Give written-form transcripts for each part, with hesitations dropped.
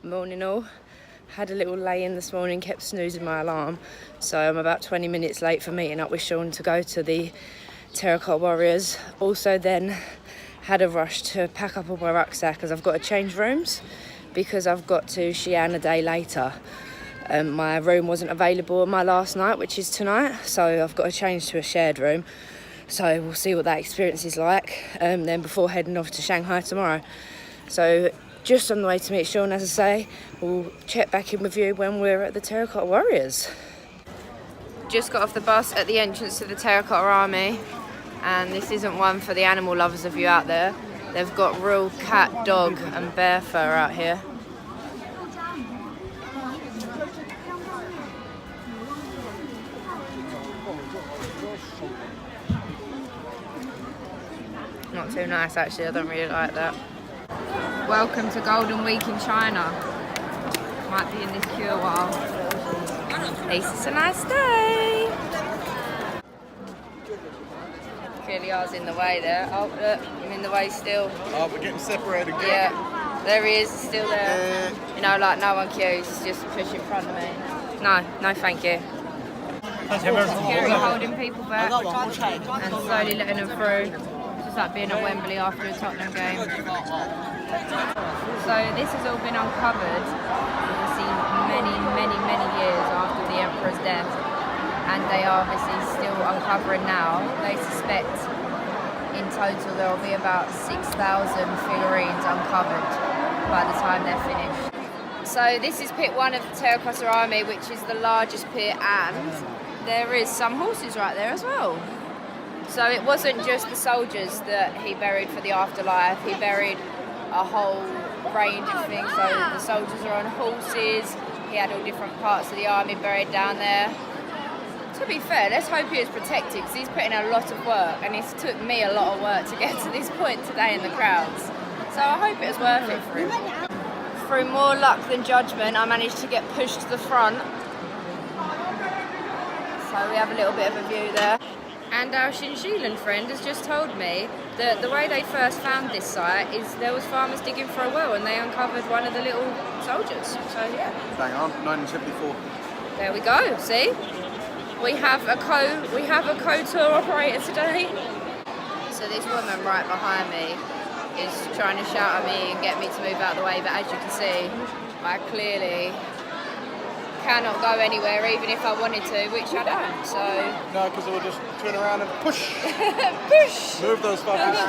Morning all. Had a little lay-in this morning, kept snoozing my alarm, so I'm about 20 minutes late for meeting up with Xi'an to go to the Terracotta Warriors. Also then had a rush to pack up all my rucksack as I've got to change rooms because I've got to Xi'an a day later. My room wasn't available on my last night, which is tonight, so I've got to change to a shared room. So we'll see what that experience is like then before heading off to Shanghai tomorrow. So just on the way to meet Xi'an, as I say, we'll check back in with you when we're at the Terracotta Warriors. Just got off the bus at the entrance to the Terracotta Army, and this isn't one for the animal lovers of you out there. They've got real cat, dog and bear fur out here. Not too nice actually, I don't really like that. Welcome to Golden Week in China. Might be in this queue a while. At least it's a nice day. Clearly I was in the way there. Oh look, I'm in the way still. Oh, we're getting separated again. Yeah, there he is, still there. You know, like no one queues, it's just push in front of me. No thank you. Security holding people back and slowly letting them through. Just like being at Wembley after a Tottenham game. So this has all been uncovered, obviously many years after the Emperor's death, and they are obviously still uncovering now. They suspect in total there will be about 6,000 figurines uncovered by the time they're finished. So this is pit 1 of the Terracotta Army, which is the largest pit, and there is some horses right there as well. So it wasn't just the soldiers that he buried for the afterlife, he buried a whole range of things. So the soldiers are on horses, he had all different parts of the army buried down there. To be fair, let's hope he is protected because he's putting in a lot of work, and it's took me a lot of work to get to this point today in the crowds. So I hope it was worth it for him. Through more luck than judgment, I managed to get pushed to the front. So we have a little bit of a view there. And our Xi'an friend has just told me that the way they first found this site is there was farmers digging for a well and they uncovered one of the little soldiers. So yeah. Bang on, 1974. There we go. See, we have a co-tour operator today. So this woman right behind me is trying to shout at me and get me to move out of the way, but as you can see, I clearly cannot go anywhere even if I wanted to, which I don't, so... No, because it will just turn around and push! Push! Move those fuckers!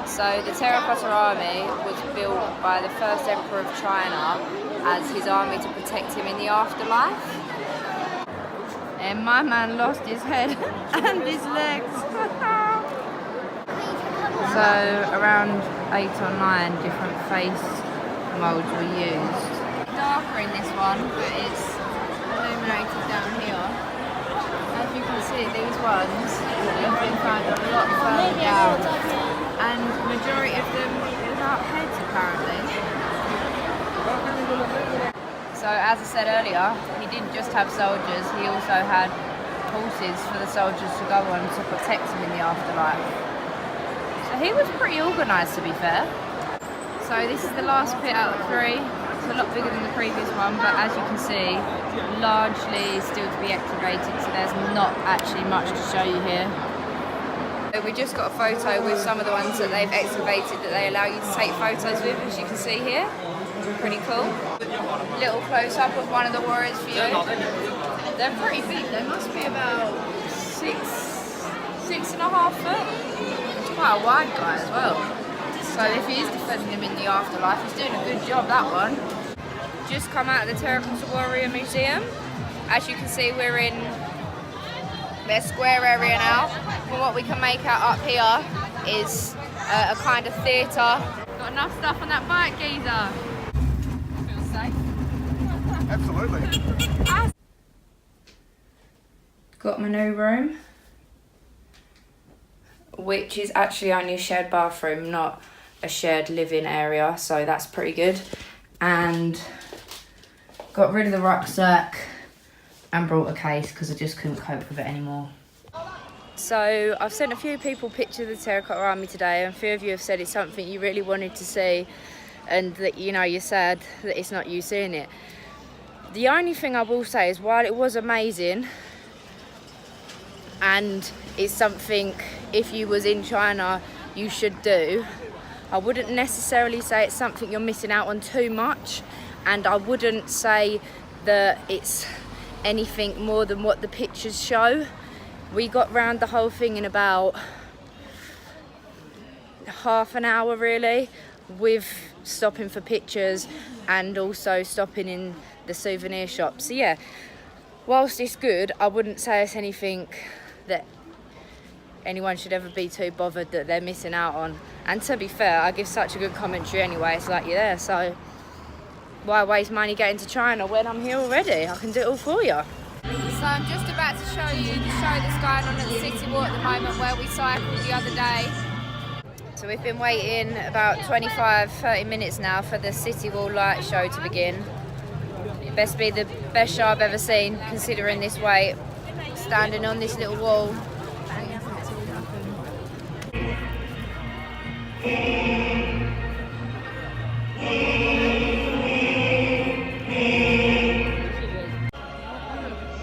So the Terracotta Army was built by the first emperor of China as his army to protect him in the afterlife. And my man lost his head and his legs. So around 8 or 9 different face moulds were used. Darker in this one, but it's illuminated down here. As you can see, these ones have been found a lot further down, and the majority of them without heads apparently. So as I said earlier, he didn't just have soldiers, he also had horses for the soldiers to go on to protect him in the afterlife. So he was pretty organised, to be fair. So this is the last pit out of 3. It's a lot bigger than the previous one, but as you can see, largely still to be excavated, so there's not actually much to show you here. So we just got a photo with some of the ones that they've excavated that they allow you to take photos with, as you can see here. Pretty cool. Little close-up of one of the warriors for you. They're pretty big, they must be about 6.5 foot. It's quite a wide guy as well. So if he is defending him in the afterlife, he's doing a good job, that one. Just come out of the Terracotta Warrior Museum. As you can see, we're in their square area now. From what we can make out up here is a kind of theatre. Got enough stuff on that bike, geezer. Feels safe. Absolutely. Got my new room, which is actually only a shared bathroom, not a shared living area, so that's pretty good. And got rid of the rucksack and brought a case because I just couldn't cope with it anymore. So I've sent a few people pictures of the Terracotta Army today, and a few of you have said it's something you really wanted to see. and that, you know, you're sad that it's not you seeing it. The only thing I will say is, while it was amazing, and it's something, if you was in China, you should do, I wouldn't necessarily say it's something you're missing out on too much, and I wouldn't say that it's anything more than what the pictures show. We got round the whole thing in about half an hour, really, with stopping for pictures and also stopping in the souvenir shop. So yeah, whilst it's good, I wouldn't say it's anything that anyone should ever be too bothered that they're missing out on. And to be fair, I give such a good commentary anyway, it's like you're there, so why waste money getting to China when I'm here already? I can do it all for you. So I'm just about to show you the show that's going on at the City Wall at the moment, where we cycled the other day. So we've been waiting about 25-30 minutes now for the City Wall light show to begin. It best be the best show I've ever seen, considering this wait, standing on this little wall.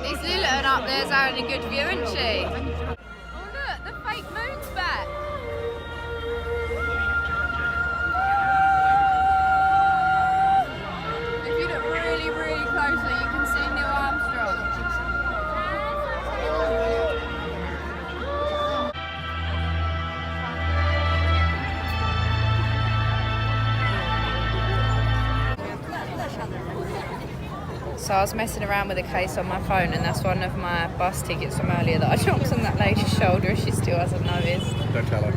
This Lillian up there's having a good view, isn't she? Oh look, the fake moon's back. If you look really, really closely, you can see Neil Armstrong. So I was messing around with a case on my phone, and that's one of my bus tickets from earlier that I dropped on that lady's shoulder if she still hasn't noticed. Don't tell her.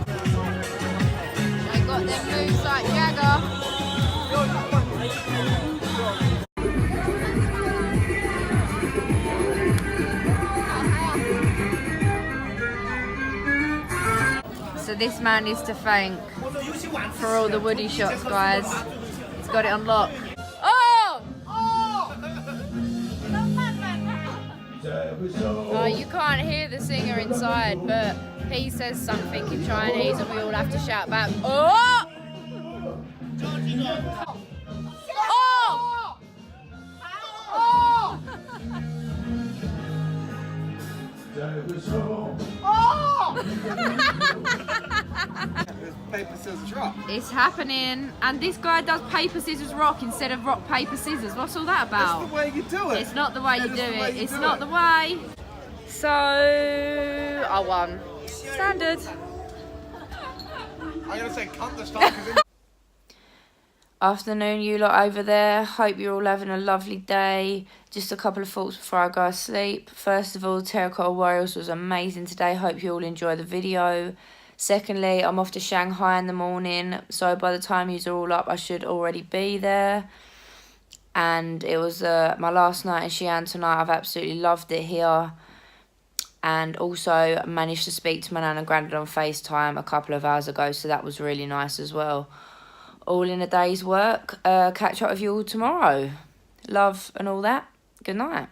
They got their moves like Jagger. So this man is to thank for all the Woody shots, guys. He's got it on lock. Oh, you can't hear the singer inside, but he says something in Chinese and we all have to shout back, oh! Oh! Oh! Paper, scissors, rock. It's happening, and this guy does paper, scissors, rock instead of rock, paper, scissors. What's all that about? That's the way you do it. It's not the way you do That is the way it. you It's do not it. the way. So I won. Standard. I'm gonna say cut the stock. Afternoon, you lot over there. Hope you're all having a lovely day. Just a couple of thoughts before I go to sleep. First of all, Terracotta Warriors was amazing today. Hope you all enjoy the video. Secondly, I'm off to Shanghai in the morning, so by the time you're all up, I should already be there. And it was my last night in Xi'an tonight. I've absolutely loved it here. And also managed to speak to my nan and granddad on FaceTime a couple of hours ago, so that was really nice as well. All in a day's work. Catch up with you all tomorrow. Love and all that. Good night.